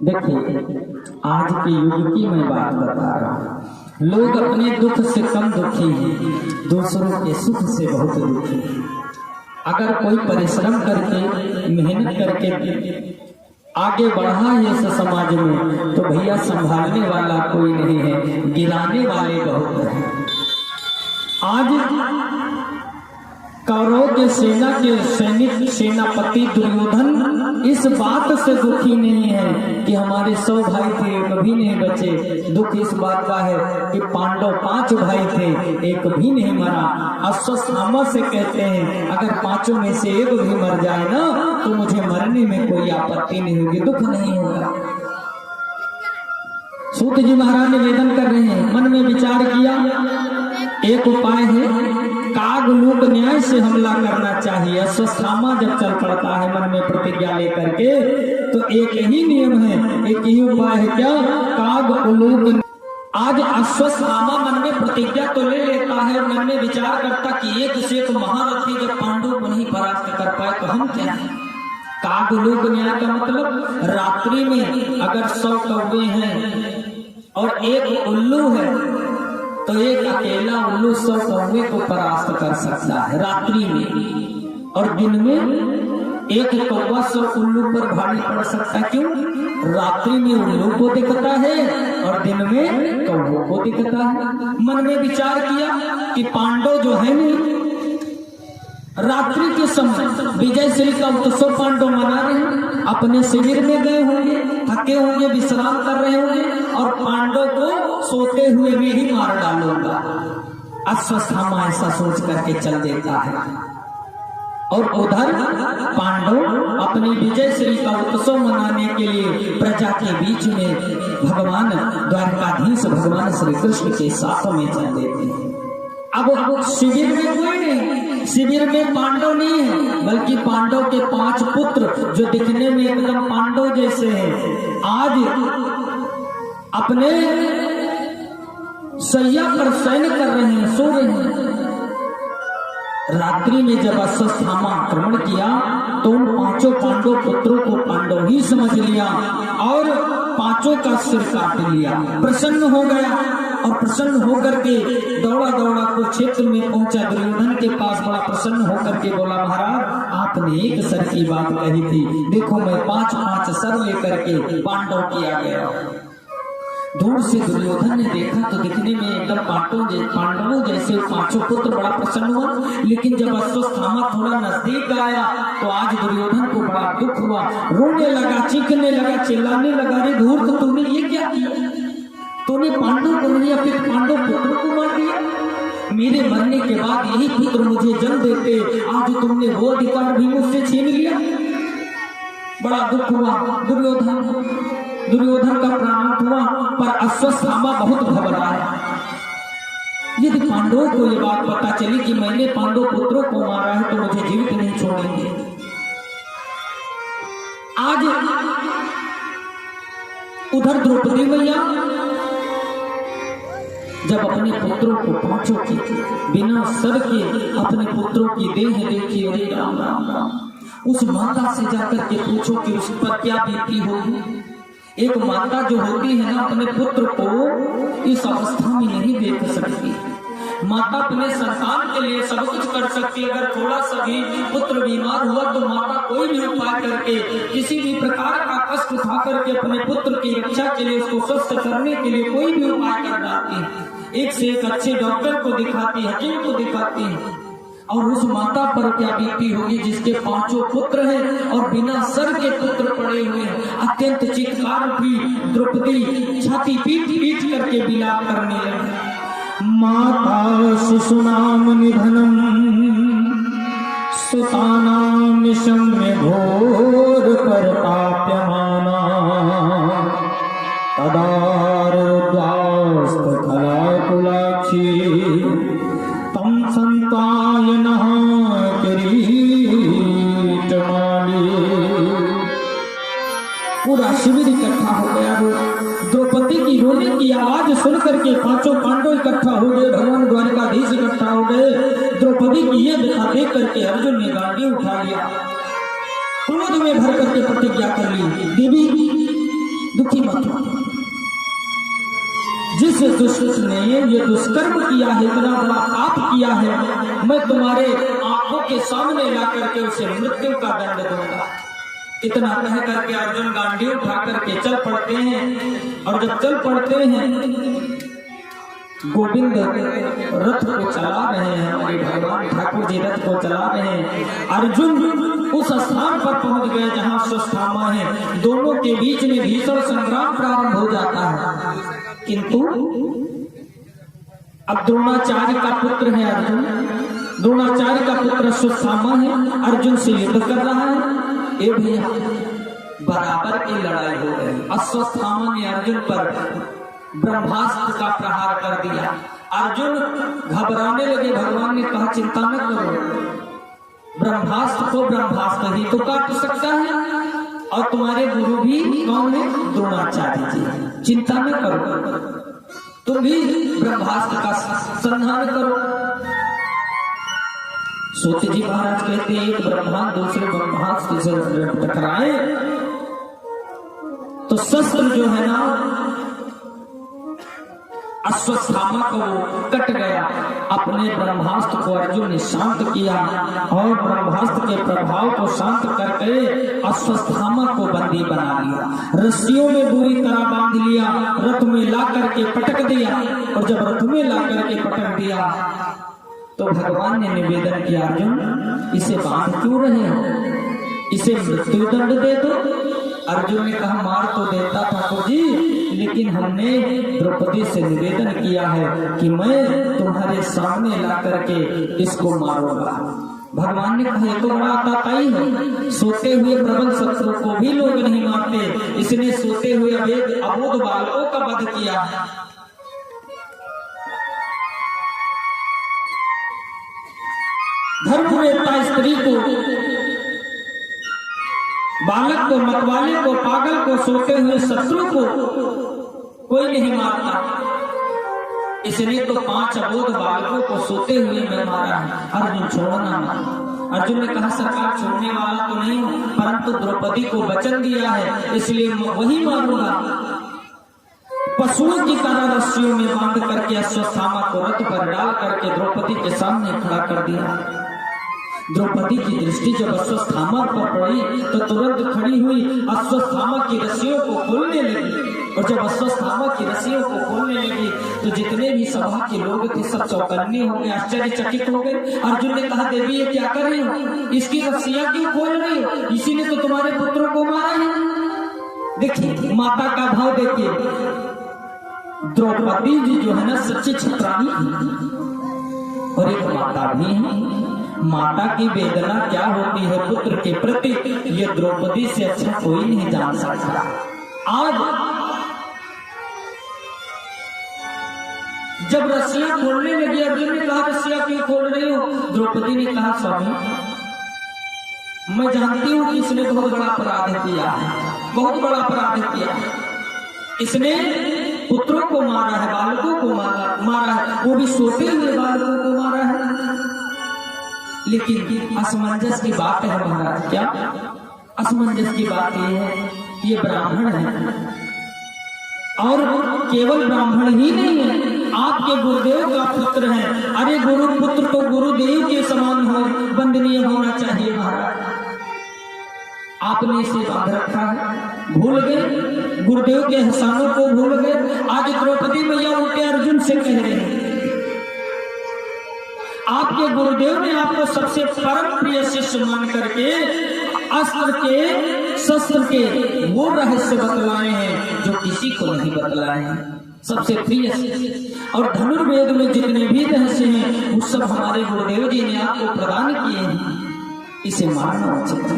देखिए, आज के युग की मैं बात बता रहा हूँ। लोग अपने दुख से कम दुखी हैं, दूसरों के सुख से बहुत दुखी हैं। अगर कोई परिश्रम करके मेहनत करके आगे बढ़ा है इस समाज में, तो भैया संभालने वाला कोई नहीं है, गिराने वाले बहुत हैं। आज कौरव के सेना के सैनिक सेनापति दुर्योधन इस बात से दुखी नहीं है कि हमारे 100 भाई थे, एक भी नहीं बचे। दुख इस बात का है कि पांडव 5 भाई थे, एक भी नहीं मरा। अश्वत्थामा से कहते हैं अगर 5 में से एक भी मर जाए ना, तो मुझे मरने में कोई आपत्ति नहीं होगी, दुख नहीं होगा। सूत जी महाराज निवेदन कर रहे हैं, मन में विचार किया, एक उपाय है, कागलूक न्याय से हमला करना चाहिए। अश्वत्थामा जब चल पड़ता है मन में प्रतिज्ञा लेकर के, तो एक ही नियम है, एक ही उपाय है, क्या? कागलूक। आज अश्वत्थामा मन में प्रतिज्ञा तो ले लेता है, मन में विचार करता कि एक से एक महारथी जब पांडव को नहीं परास्त कर पाए तो हम क्या है? कागलूक न्याय का मतलब रात्रि में अगर 100 कौवे हैं और एक उल्लू है, तो एक अकेला उल्लू 100 कौवे को परास्त कर सकता है रात्रि में, और दिन में एक कौवा 100 उल्लू पर भारी पड़ सकता है। क्यों? रात्रि में उल्लू को दिखता है और दिन में कौवों को दिखता है। मन में विचार किया कि पांडव जो है नहीं, रात्रि के समय विजय श्री का उत्सव पांडव मना रहे हैं, अपने शिविर में गए होंगे, थके होंगे, विश्राम कर रहे होंगे, और पांडव को सोते हुए भी ही मार डालूंगा। अश्वत्थामा ऐसा सोच करके चल देता है, और उधर पांडव अपनी विजय श्री का उत्सव मनाने के लिए प्रजा के बीच में भगवान द्वारकाधीश भगवान श्री कृष्ण के साथ में चल देते हैं। अब शिविर में कोई नहीं, शिविर में पांडव नहीं है, बल्कि पांडव के 5 पुत्र जो दिखने में एकदम पांडव जैसे हैं, आज अपने सैया पर शयन कर रहे हैं, सो रहे हैं। रात्रि में जब अश्वत्थामा आक्रमण किया तो उन 5 पांडव पुत्रों को पांडव ही समझ लिया और 5 का सिर काट लिया। प्रसन्न हो गया और प्रसन्न होकर के दौड़ा दौड़ा को क्षेत्र में पहुंचा, दुर्योधन के पास बड़ा प्रसन्न होकर के बोला, महाराज आपने एक सर की बात कही थी, देखो मैं 5-5 सर लेकर के पांडव किया गया। दूर से दुर्योधन ने देखा तो दिखने में एकदम पांडवों जैसे 5 पुत्र, बड़ा प्रसन्न हुआ। लेकिन जब अश्वत्थामा थोड़ा नजदीक आया तो आज दुर्योधन को बड़ा दुख हुआ, रोने लगा, चीखने लगा, चिल्लाने लगा, रे धूर्त तूने ये क्या किया? तूने पांडव को नहीं अपने पांडव पुत्र को मार दिया। मेरे मरने के बाद यही पुत्र मुझे जन्म देते, आज तुमने वो अधिकार भी मुझसे छीन लिया। बड़ा दुख हुआ, दुर्योधन का प्राण हुआ, पर अश्वत्थामा बहुत घबराया। यदि पांडवों को ये बात पता चली कि मैंने पांडव पुत्रों को मारा है तो मुझे जीवित नहीं छोड़ेंगे। आज उधर द्रौपदी मैया जब अपने पुत्रों को 5 की बिना सर के अपने पुत्रों की देह देखी, अरे राम राम राम, उस माता से जाकर के पूछो कि उस पर क्या बीती होगी। एक माता जो होती है ना, अपने पुत्र को इस अवस्था में नहीं देख सकती। माता अपने संतान के लिए सब कुछ कर सकती है, अगर थोड़ा सा भी पुत्र बीमार हुआ तो माता कोई भी उपाय करके, किसी भी प्रकार का कष्ट उठा करके अपने पुत्र की रक्षा के लिए, उसको स्वस्थ करने के लिए कोई भी उपाय कर डालती है। एक से एक अच्छे डॉक्टर को दिखाती है, हकीम को दिखाती है। और उस माता पर क्या बीती होगी जिसके 5 पुत्र हैं और बिना सर के पुत्र पड़े हुए हैं। अत्यंत चित्कार भी द्रौपदी छाती पीट पीट करके विलाप करने लगी। माता शिशुनाम निधनम सुतानाम शम्य घोर परताप्यमाना तदारुद्धास्त खलाकुलाक्षी तम संतायनः किरीटमाली। पूरा शिविर इकट्ठा हो गया। द्रौपदी की रोने की आवाज सुन करके 5 पांडव इकट्ठा हो गए, भगवान द्वारकाधीश इकट्ठा हो गए। द्रौपदी की ये दिखा देख करके अर्जुन ने गांडी उठा लिया, क्रोध में भर करके प्रतिज्ञा कर ली, देवी दुष्ट ने ये दुष्कर्म किया है, इतना बड़ा पाप किया है, मैं तुम्हारे आंखों के सामने ला करके उसे मृत्यु का दंड दूंगा। इतना कह करके अर्जुन गांडी उठा करके चल पड़ते हैं। और जब चल पड़ते हैं, गोविंद रथ को चला रहे हैं, हमारे भगवान ठाकुर जी रथ को चला रहे हैं। अर्जुन उस स्थान पर पहुंच गए जहां अश्वत्थामा है। दोनों के बीच में भीषण संग्राम प्रारंभ हो जाता है। किंतु अब द्रोणाचार्य का पुत्र है अर्जुन, द्रोणाचार्य का पुत्र अश्वत्थामा है, अर्जुन से युद्ध कर रहा है। ये भैया बराबर की लड़ाई हो गई। अश्वत्थामा ने अर्जुन पर ब्रह्मास्त्र का प्रहार कर दिया। अर्जुन घबराने लगे। भगवान ने कहा चिंता न करो, ब्रह्मास्त्र को ब्रह्मास्त्र ही तो काट सकता है, और तुम्हारे गुरु भी कौन है? द्रोणाचार्य जी। चिंता न करो, तुम भी ब्रह्मास्त्र का संहार करो। सूत जी महाराज कहते हैं, एक ब्रह्मास्त्र दूसरे ब्रह्मास्त्र से टकराए तो शस्त्र जो है ना अश्वत्थामा को वो कट गया। अपने ब्रह्मास्त्र को अर्जुन ने शांत किया और ब्रह्मास्त्र के प्रभाव को शांत करके अश्वत्थामा को बंदी बना लिया, रस्सियों में बुरी तरह बांध लिया, रथ में ला करके पटक दिया। और जब रथ में ला करके पटक दिया तो भगवान ने निवेदन किया, अर्जुन इसे बांध क्यों रहे हो, इसे मृत्यु दंड दे दो। अर्जुन ने कहा मार तो देता ठाकुर जी, लेकिन हमने द्रौपदी से निवेदन किया है कि मैं तुम्हारे सामने ला करके इसको मारूंगा। भगवान ने कहा ये तो बड़ा आताताई है, सोते हुए प्रबल शत्रु को भी लोग नहीं मारते, इसने सोते हुए अबोध बालकों का वध किया। धर्मवेत्ता स्त्री को, बालक को, मतवाले को, पागल को, सोते हुए शत्रु को कोई नहीं मारता, इसलिए तो 5 अबोध बालकों को सोते हुए मैं मारा है। अर्जुन छोड़ना मत। अर्जुन ने कहा सरकार छोड़ने वाला तो नहीं हूं, परंतु द्रौपदी को वचन दिया है इसलिए मैं वही मारूंगा। पशुओं की तरह रस्सियों में बांध करके अश्वत्थामा को रथ पर डाल करके द्रौपदी के सामने खड़ा कर दिया। द्रौपदी की दृष्टि जब अश्वत्थामा पर पड़ी तो तुरंत खड़ी हुई, अश्वत्थामा की रस्सियों को खोलने लगी। और जब अश्वत्थामा की रस्सियों को खोलने लगी तो जितने भी सभा के लोग थे सब चौकन्ने हो गए, आश्चर्यचकित हो गए। अर्जुन ने कहा देवी ये क्या कर रही हो, इसकी रस्सियां क्यों खोल रही हो, इसी ने तो तुम्हारे पुत्रों को मारा है। देखिए माता का भाव देखिए, द्रौपदी जी जो है ना सच्ची क्षत्राणी और एक माता भी है। माता की वेदना क्या होती है पुत्र के प्रति, ये द्रौपदी से अच्छा कोई नहीं जान सकता। आज जब रस्सियां खोलने लगी, अर्जुन ने कहा रस्सियां क्यों खोल रही हो? द्रौपदी ने कहा स्वामी मैं जानती हूं कि इसने बहुत बड़ा अपराध किया है, बहुत बड़ा अपराध किया है। इसने पुत्रों को मारा है, बालकों को मारा है, वो भी सोते हुए बालकों को मारा है। लेकिन असमंजस की बात है महाराज। क्या असमंजस की बात यह है, ये ब्राह्मण है और केवल ब्राह्मण ही नहीं है, आपके गुरुदेव का पुत्र है। अरे गुरु पुत्र तो गुरुदेव के समान हो, वंदनीय होना चाहिए महाराज। आपने इसे बांध रखा है, भूल गए गुरुदेव के एहसानों को, भूल गए। आज द्रौपदी मैया उनके अर्जुन से कह रहे हैं आपके गुरुदेव ने आपको सबसे परम प्रिय शिष्य मान करके अस्त्र के, शस्त्र के वो रहस्य बतलाए हैं जो किसी को नहीं बतलाए हैं, सबसे प्रिय शिष्य। और धनुर्वेद में जितने भी रहस्य हैं वो सब हमारे गुरुदेव जी ने आपको प्रदान किए हैं, इसे मानना उचित है।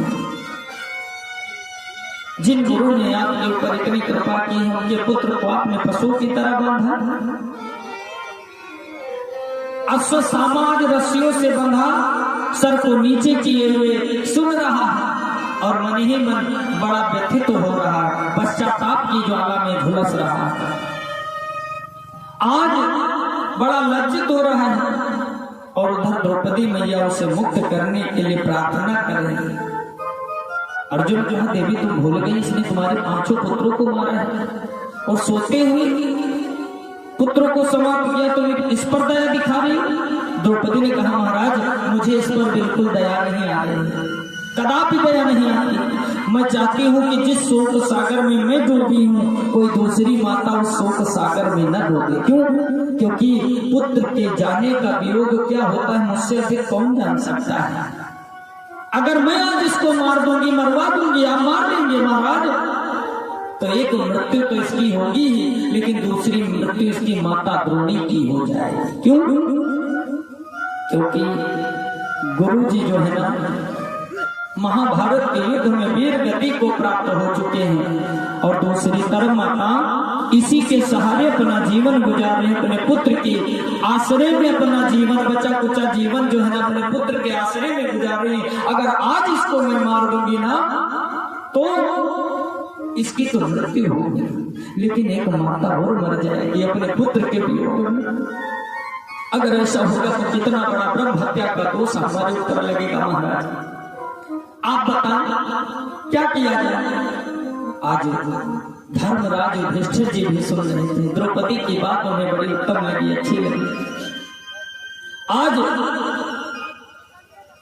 जिन गुरु ने आपके ऊपर इतनी कृपा की है, उनके पुत्र को आपने पशु की तरह बांधा। अश्वत्थामा रस्सियों से बंधा, सर को नीचे किए हुए सुन रहा है और मन ही मन बड़ा व्यथित हो रहा है, पश्चाताप की ज्वाला में झुलस रहा है। आज बड़ा लज्जित हो रहा है और उधर द्रौपदी मैया उसे मुक्त करने के लिए प्रार्थना कर रही है। अर्जुन जो है देवी तुम भूल गई, इसने तुम्हारे 5 पुत्रों को मारा है और सोते हुए पुत्रों को समाप्त किया, तो इस पर दया दिखा रही। द्रौपदी ने कहा महाराज मुझे इस पर बिल्कुल दया नहीं आ रही, कदापि दया नहीं आती। मैं चाहती हूँ कि जिस शोक सागर में मैं डूबी हूँ कोई दूसरी माता उस शोक सागर में न डूबे। क्यों? क्योंकि पुत्र के जाने का वियोग क्या होता है मुझसे अधिक कौन जान सकता है। अगर मैं आज इसको मार दूंगी, मरवा दूंगी, आप मार देंगे महाराज, तो एक मृत्यु तो इसकी होगी ही, लेकिन दूसरी मृत्यु इसकी माता द्रोणी की हो जाएगी। क्यों? क्योंकि गुरु जी जो है ना महाभारत के युद्ध में वीर गति को प्राप्त हो चुके हैं, और दूसरी तरफ माता इसी के सहारे अपना जीवन गुजार रहे हैं, अपने पुत्र के आश्रय में अपना जीवन, बचा कुचा जीवन जो है ना अपने पुत्र के आश्रय में गुजार रही है। अगर आज इसको मैं मार दूंगी ना तो इसकी तो मृत्यु होगी, लेकिन एक माता और मर जाएगी अपने पुत्र के वियोग में। अगर ऐसा होगा तो कितना बड़ा ब्रह्म हत्या का दोष हमारे ऊपर लगेगा महाराज। आप बताएं क्या किया जाए। आज धर्मराज युधिष्ठिर जी भी सुन रहे थे, द्रौपदी की बात उन्हें बड़ी उत्तम लगी, अच्छी लगी। आज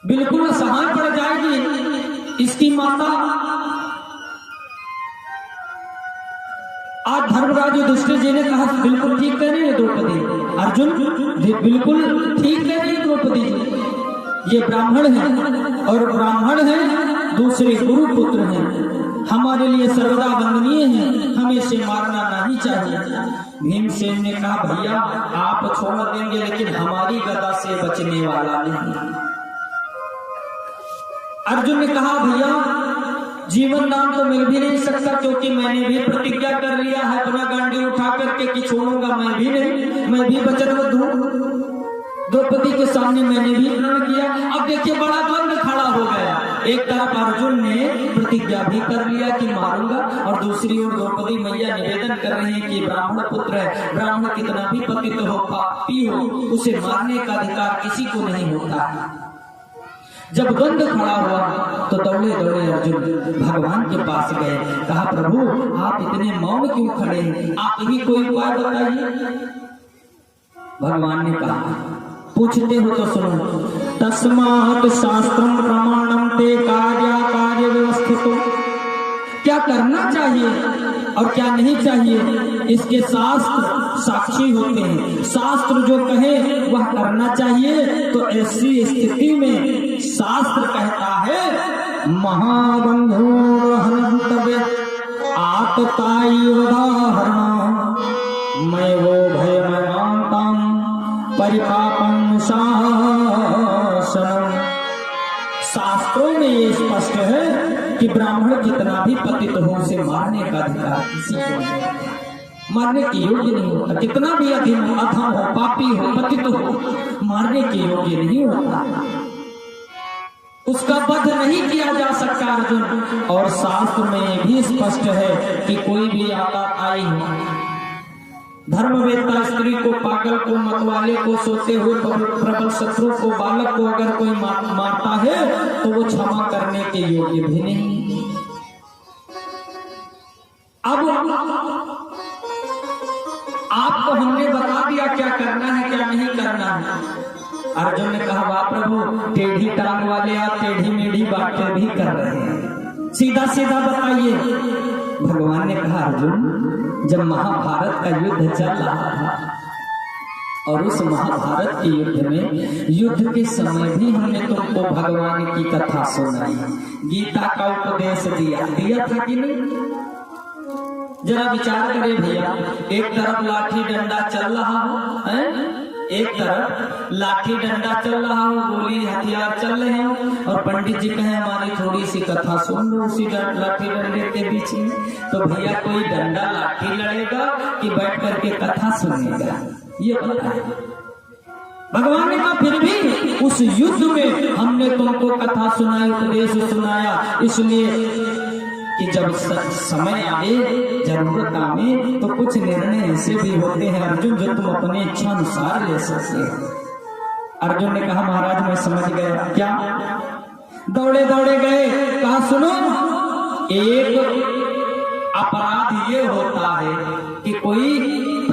बिल्कुल असहाय पड़ जाएगी इसकी माता। आज धर्मराज युधिष्ठिर जी ने कहा बिल्कुल ठीक कह रही है द्रौपदी। अर्जुन बिल्कुल ठीक कह रही है द्रौपदी जी, ये ब्राह्मण है और ब्राह्मण है दूसरे गुरु पुत्र हैं, हमारे लिए सर्वदा वंदनीय है, हमें इसे मारना नहीं चाहिए। भीमसेन ने कहा भैया आप छोड़ देंगे लेकिन हमारी गदा से बचने वाला नहीं। अर्जुन ने कहा भैया जीवन दान तो मिल भी नहीं सकता, क्योंकि मैंने भी प्रतिज्ञा कर लिया है अपना गांडी उठा करके कि छोड़ूंगा मैं भी नहीं, मैं भी वचनबद्ध हूं। द्रौपदी के सामने मैंने भी प्रण किया। अब देखिए बड़ा द्वंद्व खड़ा हो गया। एक तरफ अर्जुन ने प्रतिज्ञा भी कर लिया कि मारूंगा, और दूसरी ओर द्रौपदी मैया निवेदन कर रही है कि ब्राह्मण पुत्र है, ब्राह्मण कितना भी पतित हो पापी हो उसे मारने का अधिकार किसी को नहीं होता। जब द्वंद्व खड़ा हुआ तो दौड़े दौड़े अर्जुन भगवान के पास गए, कहा प्रभु आप इतने मौन क्यों खड़े हैं, आप ही कोई उपाय बताइए। भगवान ने कहा पूछते हो तो सुनो, तस्मात् शास्त्रम प्रमाणम ते कार्य व्यवस्थितो। क्या करना चाहिए और क्या नहीं चाहिए इसके शास्त्र साक्षी होते हैं। शास्त्र जो कहे वह करना चाहिए। तो ऐसी स्थिति में शास्त्र कहता है महाबंधो हन्तव्य आतताई उदाहरण मैं वो भयमानताम परिपापम शासनम। शास्त्रों में ये स्पष्ट है कि ब्राह्मण जितना भी पतित हो उसे मारने का अधिकार किसी को नहीं, मारने के योग्य नहीं होता। कितना भी अधम हो, पापी हो, पतित हो, मारने के योग्य नहीं होता, उसका वध नहीं किया जा सकता अर्जुन। और शास्त्र में भी स्पष्ट है कि कोई भी आई हो, धर्मवेत्ता स्त्री को, पागल को, मतवाले को, सोते हुए प्रबल शत्रु को, बालक को अगर कोई मारता है तो वो क्षमा करने के योग्य भी नहीं। अब आपको हमने बता दिया क्या करना है क्या नहीं करना है। अर्जुन ने कहा वाह प्रभु टेढ़ी टांग वाले आप टेढ़ी मेढ़ी बातें भी कर रहे हैं, सीधा सीधा बताइए। भगवान ने कहा अर्जुन जब महाभारत का युद्ध चल रहा था और उस महाभारत के युद्ध में युद्ध के समय भी हमने तुमको भगवान की कथा सुनाई, गीता का उपदेश दिया था कि नहीं। जरा विचार करें भैया, एक तरफ लाठी डंडा चल रहा हो है, एक तरफ लाठी डंडा चल रहा हो, गोली हथियार चल रहे हो, और पंडित जी कहे हमारी थोड़ी सी कथा सुन लो उसी लाठी डंडे के बीच में। तो भैया कोई डंडा लाठी लड़ेगा कि बैठ करके कथा सुनेगा, ये बताए। भगवान ने कहा फिर भी उस युद्ध में हमने तुमको कथा सुनाई, उपदेश सुनाया, इसलिए कि जब समय आए, जरूरत आए तो कुछ निर्णय ऐसे भी होते हैं अर्जुन जो तुम अपने इच्छा अनुसार ले सकते हो। अर्जुन ने कहा महाराज मैं समझ गया। क्या? दौड़े दौड़े गए, कहा सुनो एक अपराध ये होता है कि कोई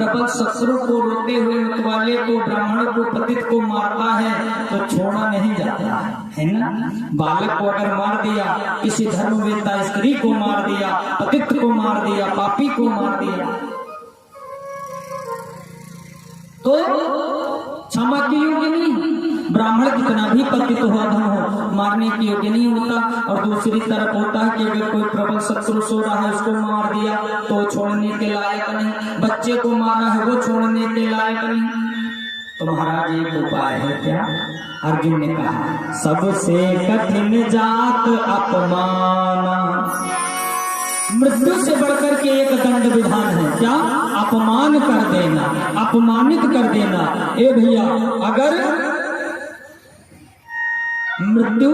प्रबल शत्रु को, रोते हुए मतवाले को, ब्राह्मण को, पतित को मारता है तो छोड़ा नहीं जाता है ना। बालक को अगर मार दिया, किसी धर्मवेत्ता स्त्री को मार दिया, पतित को मार दिया, पापी को मार दिया, तो क्षमा के योग्य नहीं। ब्राह्मण कितना भी पतित हो, अधम हो, मारने के योग्य नहीं होता। और दूसरी तरफ होता है कि अगर कोई प्रबल शत्रु सो रहा है, उसको मार दिया तो छोड़ने के लायक नहीं। बच्चे को मारा है, वो छोड़ने के लायक नहीं। तो महाराज एक उपाय है क्या? अर्जुन ने कहा, सबसे कठिन जात अपमाना। मृत्यु से बढ़कर के एक दंड विधान है क्या? अपमान कर देना, अपमानित कर देना। ए भैया, अगर मृत्यु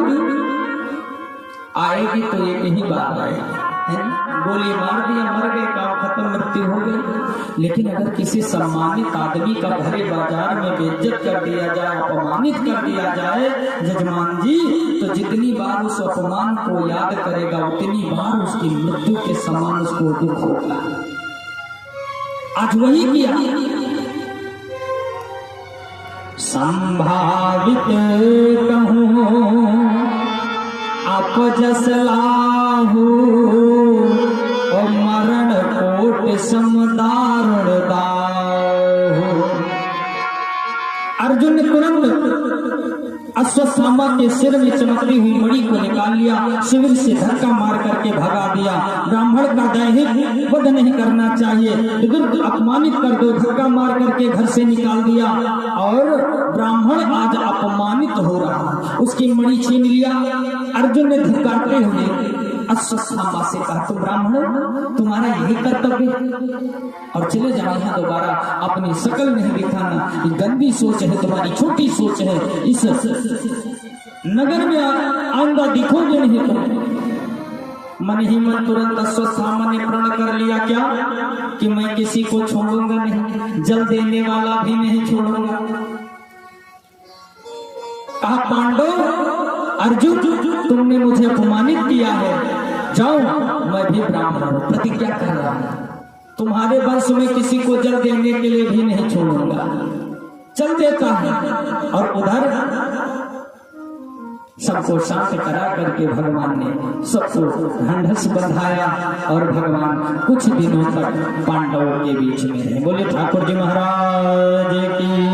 आएगी तो एक ही बात आएगी, है ना? गोली मार दिया, मर गए, काम खत्म, मृत्यु हो गई। लेकिन अगर किसी सम्मानित आदमी का भरे बाजार में बेइज्जत कर दिया जाए, अपमानित कर दिया जाए जजमान जी, तो जितनी बार उस अपमान को याद करेगा उतनी बार उसकी मृत्यु के समान उसको दुख होगा। आज वही किया। संभावित कहूं आप जस लाहू, और मरण कोट समदारुण दाहू। अर्जुन ने तुरंत अश्वत्थामा के सिर में चमकती हुई मणि को निकाल लिया, शिविर से धक्का मार करके भगा दिया। ब्राह्मण का दैहिक वध नहीं करना चाहिए, विरुद्ध अपमानित कर दो, धक्का मार करके घर से निकाल दिया। और ब्राह्मण आज अपमानित हो रहा, उसकी मणि छीन लिया। अर्जुन ने धिक्कारते हुए अश्वत्थामा से कहा, तुम ब्राह्मण, तुम्हारा यही कर्तव्य, और चले जाओ यहाँ दोबारा, अपनी शकल नहीं दिखाना। ये गंदी सोच है तुम्हारी, छोटी सोच है, इस नगर में आंदा दिखोगे नहीं तुम। मन ही मन तुरंत अश्वत्थामा ने प्रण कर लिया क्या? कि मैं किसी को छोड़ूंगा नहीं, जल देने वाला भी नहीं छोड़ूंगा। कहा, पांडव, अर्जुन, तुमने मुझे अपमानित किया है, जाओ, मैं भी ब्राह्मण हूं, प्रतिज्ञा कर रहा हूं, तुम्हारे वंश में किसी को जल देने के लिए भी नहीं छोड़ूंगा। चल देता है। और उधर सबको शांत करा करके भगवान ने सबको ढंढस बंधाया, और भगवान कुछ दिनों तक पांडवों के बीच में रहे। बोले ठाकुर जी महाराज की।